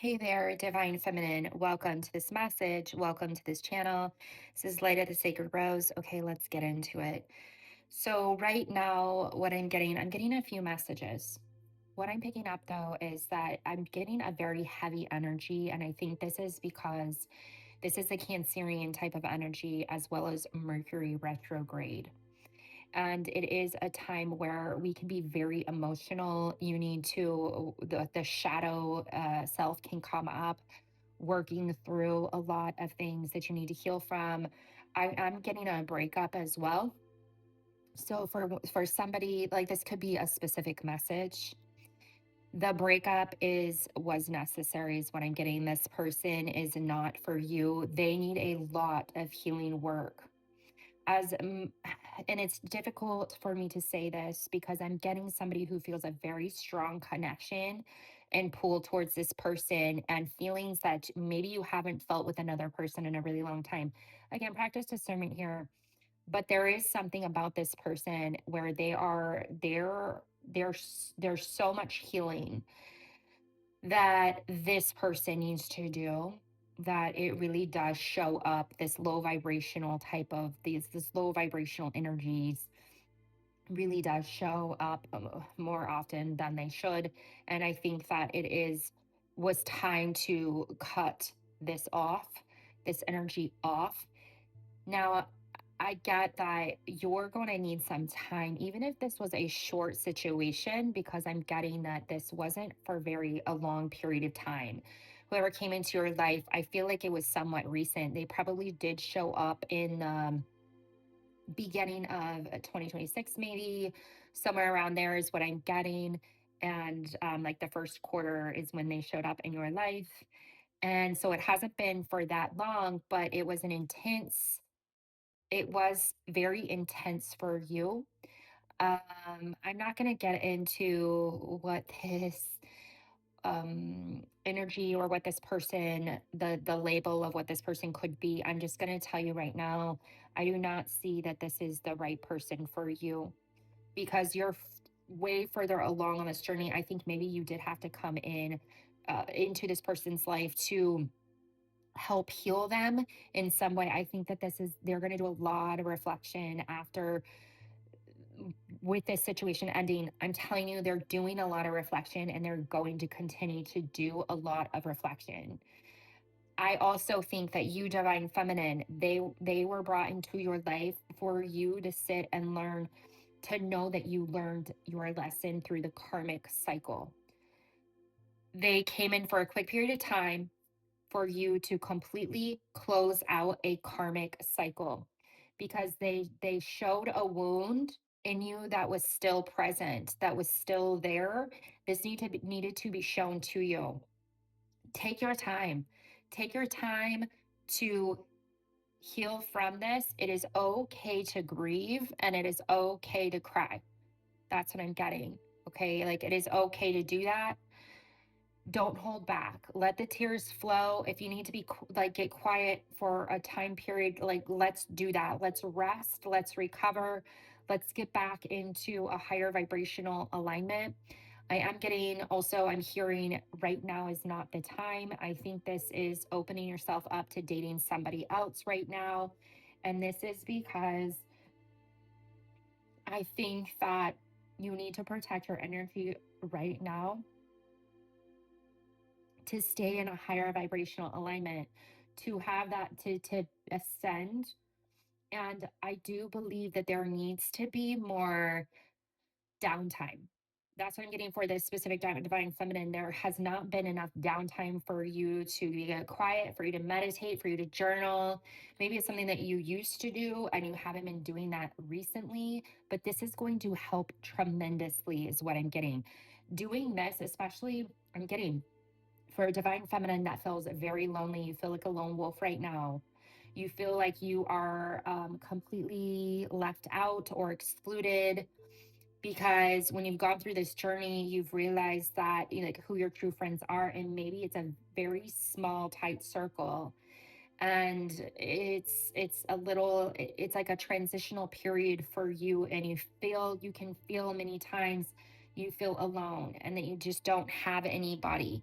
Hey there, Divine Feminine. Welcome to this message. Welcome to this channel. This is Light of the Sacred Rose. Okay, let's get into it. So, right now, what I'm getting a few messages. What I'm picking up though is that I'm getting a very heavy energy. And I think this is because this is a Cancerian type of energy as well as Mercury retrograde. And it is a time where we can be very emotional. You need to, the shadow self can come up, working through a lot of things that you need to heal from. I'm getting a breakup as well. So for somebody, like, this could be a specific message. The breakup is was necessary is what I'm getting. This person is not for you. They need a lot of healing work. As and it's difficult for me to say this because I'm getting somebody who feels a very strong connection and pull towards this person, and feelings that maybe you haven't felt with another person in a really long time. Again, practice discernment here, but there is something about this person where there's so much healing that this person needs to do, that it really does show up, this low vibrational type of these this low vibrational energies really does show up more often than they should. And I think that was time to cut this off, this energy off. Now, I get that you're going to need some time, even if this was a short situation, because I'm getting that this wasn't for a long period of time. Whoever came into your life, I feel like it was somewhat recent. They probably did show up in beginning of 2026, maybe somewhere around there is what I'm getting. And like the first quarter is when they showed up in your life. And so it hasn't been for that long, but it was very intense for you. I'm not going to get into what this energy or what this person, the label of what this person could be. I'm just going to tell you right now, I do not see that this is the right person for you, because you're way further along on this journey. I think maybe you did have to come in into this person's life to help heal them in some way. I think that they're going to do a lot of reflection after, with this situation ending. I'm telling you, they're doing a lot of reflection and they're going to continue to do a lot of reflection. I also think that you, Divine Feminine, they were brought into your life for you to sit and learn, to know that you learned your lesson through the karmic cycle. They came in for a quick period of time for you to completely close out a karmic cycle, because they showed a wound in you that was still present, that was still there. Needed to be shown to you. Take your time. Take your time to heal from this. It is okay to grieve and it is okay to cry. That's what I'm getting. Okay? Like, it is okay to do that. Don't hold back. Let the tears flow. If you need to like, get quiet for a time period, like, let's do that. Let's rest. Let's recover. Let's get back into a higher vibrational alignment. I am getting also, I'm hearing right now is not the time. I think this is opening yourself up to dating somebody else right now. And this is because I think that you need to protect your energy right now to stay in a higher vibrational alignment, to have that, to ascend. And I do believe that there needs to be more downtime. That's what I'm getting for this specific Divine Feminine. There has not been enough downtime for you to get quiet, for you to meditate, for you to journal. Maybe it's something that you used to do and you haven't been doing that recently, but this is going to help tremendously, is what I'm getting. Doing this, especially, I'm getting for a Divine Feminine that feels very lonely. You feel like a lone wolf right now. You feel like you are completely left out or excluded, because when you've gone through this journey, you've realized that, you know, like, who your true friends are, and maybe it's a very small, tight circle. And it's like a transitional period for you, and you can feel many times you feel alone and that you just don't have anybody.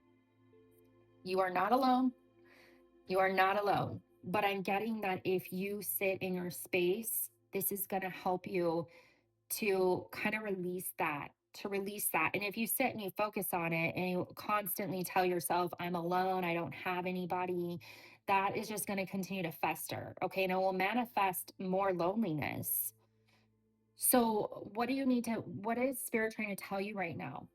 You are not alone. You are not alone. But I'm getting that if you sit in your space, this is going to help you to kind of release that. And if you sit and you focus on it and you constantly tell yourself, I'm alone, I don't have anybody, that is just going to continue to fester. Okay. And it will manifest more loneliness. So, what is spirit trying to tell you right now?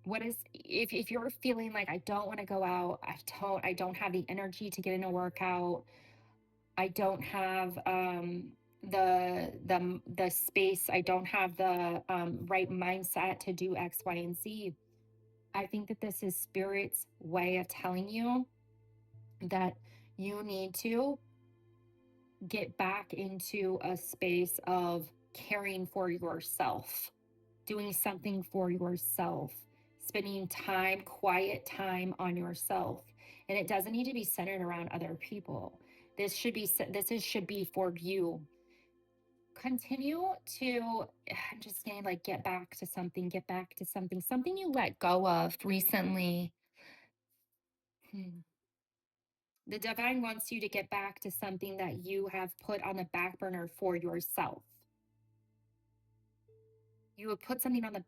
If you're feeling like I don't want to go out, I don't have the energy to get in a workout, I don't have the space, I don't have the right mindset to do X, Y, and Z. I think that this is spirit's way of telling you that you need to get back into a space of caring for yourself, doing something for yourself, spending time, quiet time on yourself. And it doesn't need to be centered around other people. Should be for you. Continue to I'm just saying, like, get back to something you let go of recently. Hmm. The divine wants you to get back to something that you have put on the back burner for yourself. You would put something on the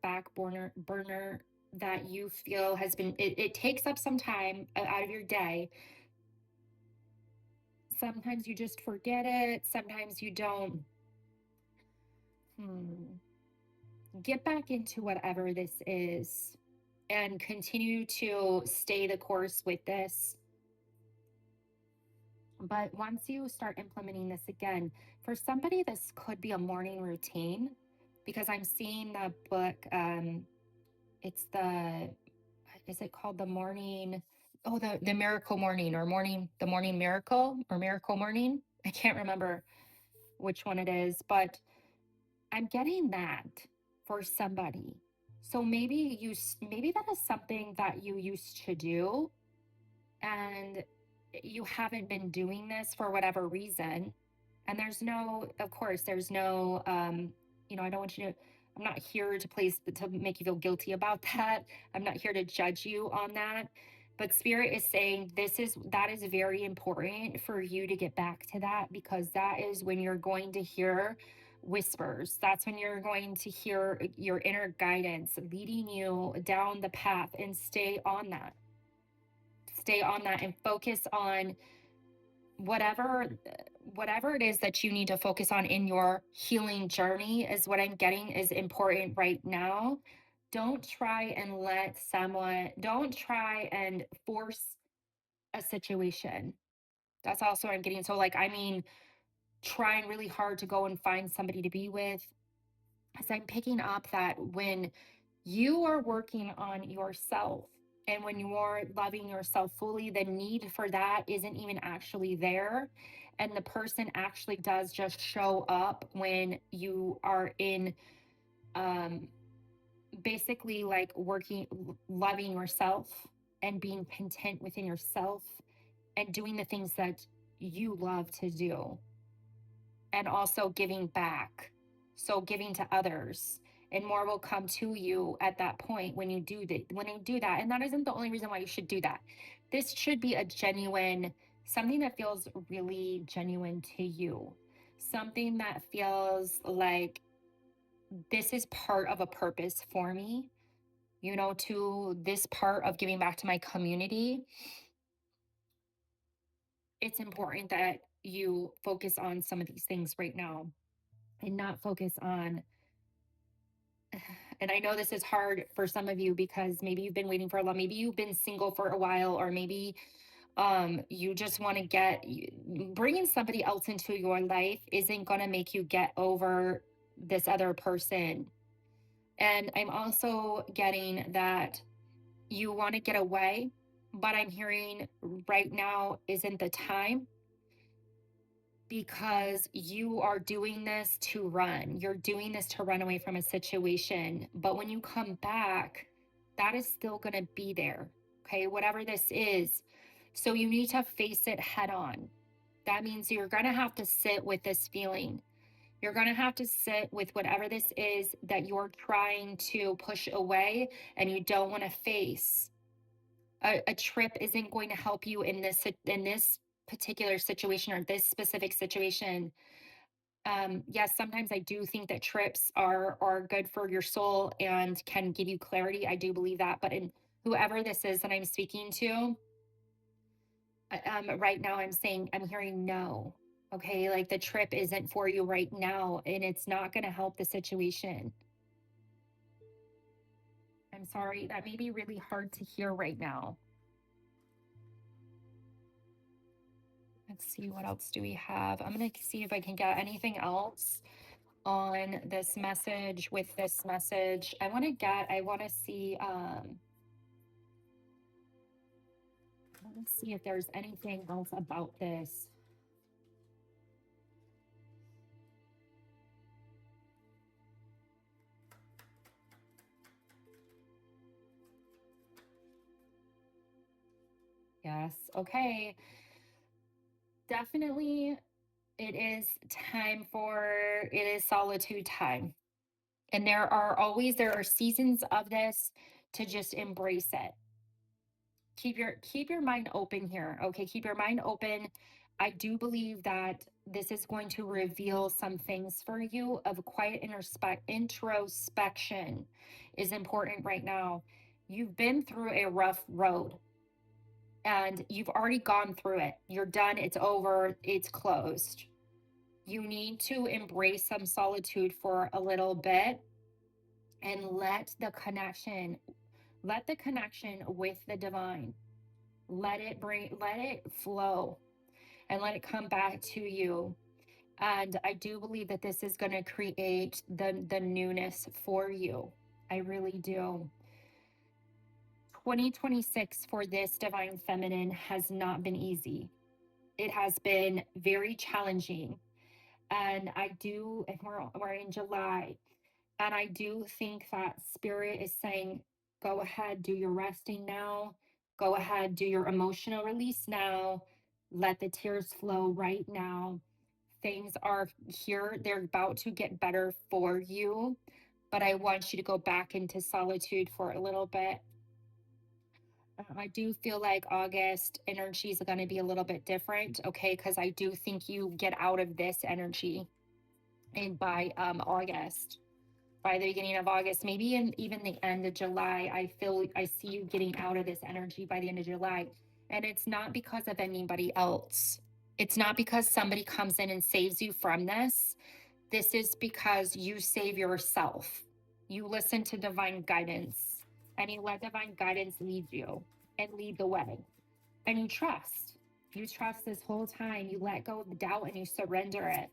burner that you feel has been it takes up some time out of your day. Sometimes you just forget it, sometimes you don't. Hmm. Get back into whatever this is and continue to stay the course with this. But once you start implementing this again, for somebody, this could be a morning routine because I'm seeing the book. It's the, is it called the morning? Oh, the miracle morning or the morning miracle or miracle morning. I can't remember which one it is, but I'm getting that for somebody. So maybe that is something that you used to do and you haven't been doing this for whatever reason. And of course, there's no, I don't want you to, I'm not here to make you feel guilty about that. I'm not here to judge you on that. But spirit is saying that is very important for you to get back to that, because that is when you're going to hear whispers. That's when you're going to hear your inner guidance leading you down the path, and stay on that and focus on whatever whatever it is that you need to focus on in your healing journey is what I'm getting is important right now. Don't try and force a situation. That's also what I'm getting. So, like, I mean, trying really hard to go and find somebody to be with. As I'm picking up that when you are working on yourself and when you're loving yourself fully, the need for that isn't even actually there. And the person actually does just show up when you are in, um, basically, like, loving yourself and being content within yourself and doing the things that you love to do, and also giving back. So giving to others, and more will come to you at that point when you do that. And that isn't the only reason why you should do that. This should be something that feels really genuine to you. Something that feels like this is part of a purpose for me, to this part of giving back to my community. It's important that you focus on some of these things right now and not focus on, and I know this is hard for some of you because maybe you've been waiting for a long, maybe you've been single for a while, or maybe you just want to bringing somebody else into your life isn't going to make you get over this other person. And I'm also getting that you want to get away, but I'm hearing right now isn't the time, because you are doing this to run. You're doing this to run away from a situation. But when you come back, that is still going to be there. Okay. Whatever this is. So you need to face it head on. That means you're going to have to sit with this feeling. You're going to have to sit with whatever this is that you're trying to push away and you don't want to face. a trip isn't going to help you in this particular situation or this specific situation. Yes, sometimes I do think that trips are good for your soul and can give you clarity. I do believe that, but in whoever this is that I'm speaking to, right now I'm saying I'm hearing no. Okay, like the trip isn't for you right now, and it's not going to help the situation. I'm sorry, that may be really hard to hear right now. Let's see, what else do we have? I'm going to see if I can get anything else on this message with this message. I want to see, I want to see if there's anything else about this. Yes. Okay. Definitely it is it is solitude time. And there are seasons of this to just embrace it. Keep your mind open here. Okay, keep your mind open. I do believe that this is going to reveal some things for you of quiet introspection is important right now. You've been through a rough road and you've already gone through it. You're done, it's over, it's closed. You need to embrace some solitude for a little bit and let the connection with the divine, let it flow and let it come back to you. And I do believe that this is going to create the newness for you. I really do. 2026 for this divine feminine has not been easy. It has been very challenging. And we're in July. And I do think that spirit is saying, go ahead, do your resting now. Go ahead, do your emotional release now. Let the tears flow right now. Things are here, they're about to get better for you. But I want you to go back into solitude for a little bit. I do feel like August energies are going to be a little bit different, okay? Because I do think you get out of this energy and by August, by the beginning of August, maybe in even the end of July, I see you getting out of this energy by the end of July. And it's not because of anybody else. It's not because somebody comes in and saves you from this. This is because you save yourself. You listen to divine guidance and you let divine guidance lead you and lead the way. And you trust. You trust this whole time. You let go of the doubt and you surrender it.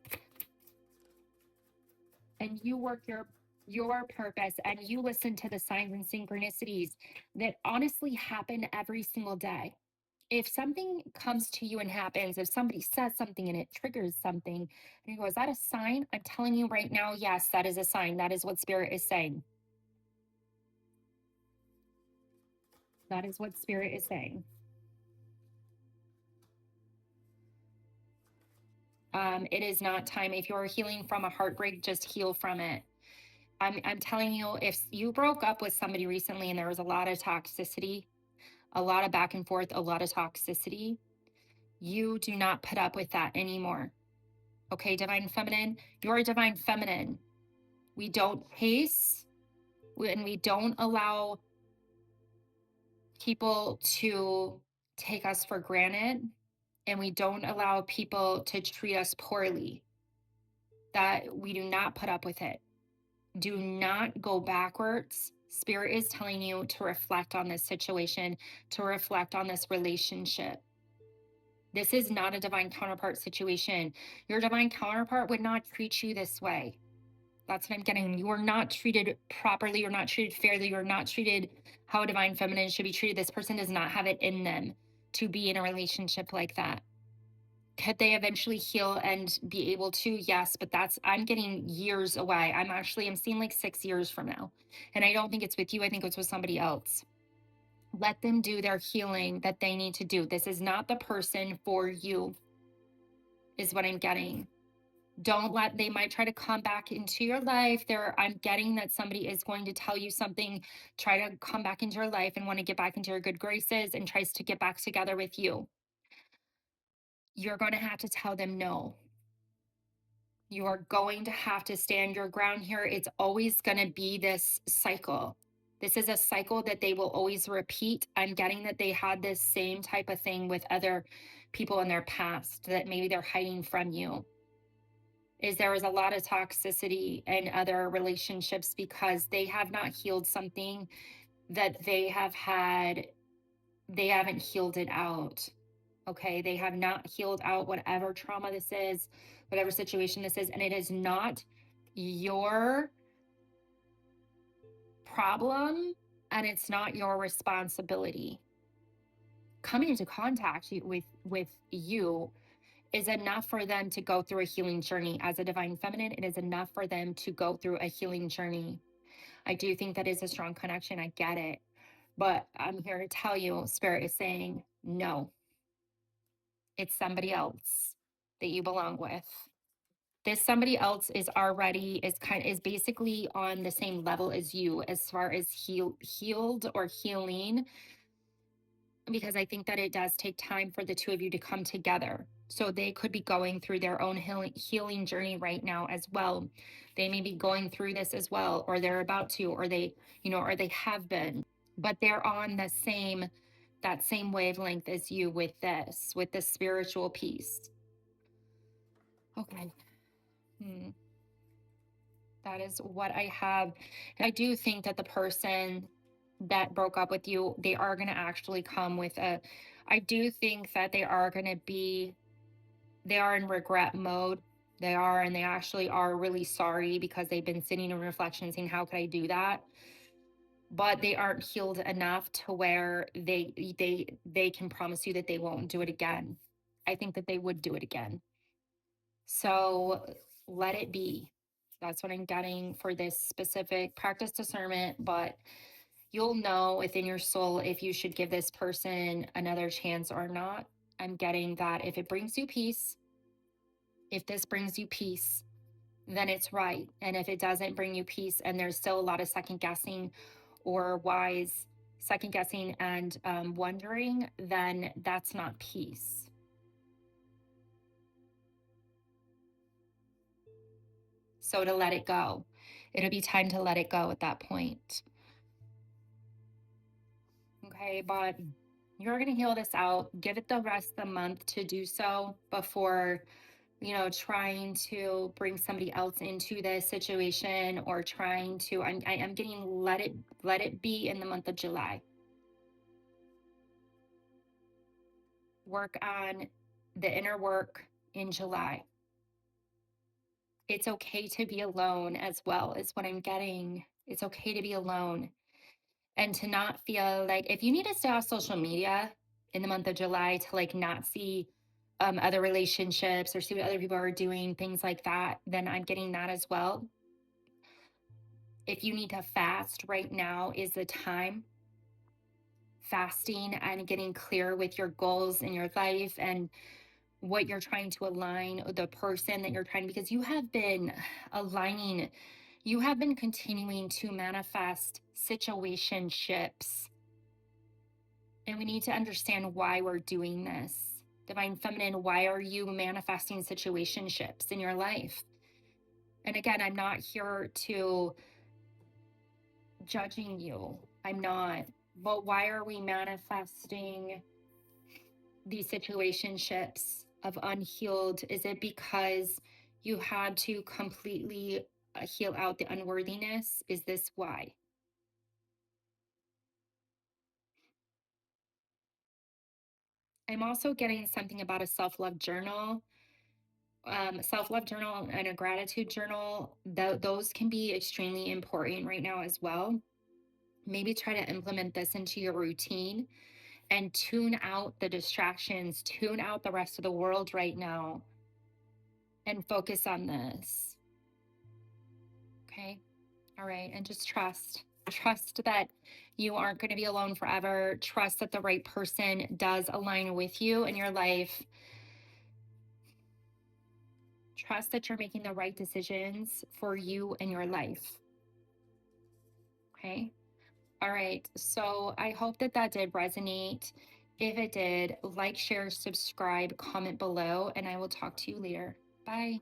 And you work your purpose and you listen to the signs and synchronicities that honestly happen every single day. If something comes to you and happens, if somebody says something and it triggers something, and you go, is that a sign? I'm telling you right now, yes, that is a sign. That is what spirit is saying. That is what spirit is saying. It is not time. If you're healing from a heartbreak, just heal from it. I'm telling you, if you broke up with somebody recently and there was a lot of toxicity, a lot of back and forth, a lot of toxicity, you do not put up with that anymore. Okay, divine feminine, you're a divine feminine. We don't chase and we don't allow people to take us for granted, and we don't allow people to treat us poorly. That we do not put up with it. Do not go backwards. Spirit is telling you to reflect on this situation, to reflect on this relationship. This is not a divine counterpart situation. Your divine counterpart would not treat you this way. That's what I'm getting. You are not treated properly. You're not treated fairly. You're not treated how a divine feminine should be treated. This person does not have it in them to be in a relationship like that. Could they eventually heal and be able to? Yes, but I'm getting years away. I'm seeing like 6 years from now. And I don't think it's with you. I think it's with somebody else. Let them do their healing that they need to do. This is not the person for you, is what I'm getting. They might try to come back into your life. I'm getting that somebody is going to tell you something, try to come back into your life and want to get back into your good graces and tries to get back together with you. You're going to have to tell them no. You are going to have to stand your ground here. It's always going to be this cycle. This is a cycle that they will always repeat. I'm getting that they had this same type of thing with other people in their past that maybe they're hiding from you. Is there was a lot of toxicity in other relationships because they have not healed something that they haven't healed it out. Okay. They have not healed out whatever trauma this is, whatever situation this is. And it is not your problem and it's not your responsibility. Coming into contact with you is enough for them to go through a healing journey. As a divine feminine, it is enough for them to go through a healing journey. I do think that is a strong connection. I get it. But I'm here to tell you, Spirit is saying, no, it's somebody else that you belong with. This somebody else is basically on the same level as you as far as healed or healing, because I think that it does take time for the two of you to come together. So they could be going through their own healing journey right now as well. They may be going through this as well, or they're about to, or they have been, but they're on that same wavelength as you with this spiritual piece. Okay. That is what I have. I do think that the person that broke up with you, they are going to actually come with I do think that they are in regret mode. And they actually are really sorry because they've been sitting in reflection saying, how could I do that? But they aren't healed enough to where they can promise you that they won't do it again. I think that they would do it again. So let it be. That's what I'm getting for this specific practice discernment. But you'll know within your soul if you should give this person another chance or not. I'm getting that if it brings you peace, if this brings you peace, then it's right. And if it doesn't bring you peace and there's still a lot of second guessing or wise second guessing and wondering, then that's not peace. So to let it go, it'll be time to let it go at that point. Okay, but you're going to heal this out. Give it the rest of the month to do so before, trying to bring somebody else into this situation or trying to, I'm getting let it be in the month of July. Work on the inner work in July. It's okay to be alone as well, is what I'm getting. It's okay to be alone and to not feel like if you need to stay off social media in the month of July to like not see other relationships or see what other people are doing, things like that, then I'm getting that as well. If you need to fast, right now is the time. Fasting and getting clear with your goals in your life and what you're trying to align, the person that you're trying, because you have been aligning, you have been continuing to manifest situationships. And we need to understand why we're doing this. Divine Feminine, why are you manifesting situationships in your life? And again, I'm not here to judging you. I'm not. But why are we manifesting these situationships of unhealed? Is it because you had to completely heal out the unworthiness? Is this why? I'm also getting something about a self-love journal. Self-love journal and a gratitude journal, those can be extremely important right now as well. Maybe try to implement this into your routine and tune out the distractions, tune out the rest of the world right now, and focus on this. Okay. All right. And just trust that you aren't going to be alone forever. Trust that the right person does align with you in your life. Trust that you're making the right decisions for you and your life. Okay. All right. So I hope that that did resonate. If it did, like, share, subscribe, comment below, and I will talk to you later. Bye.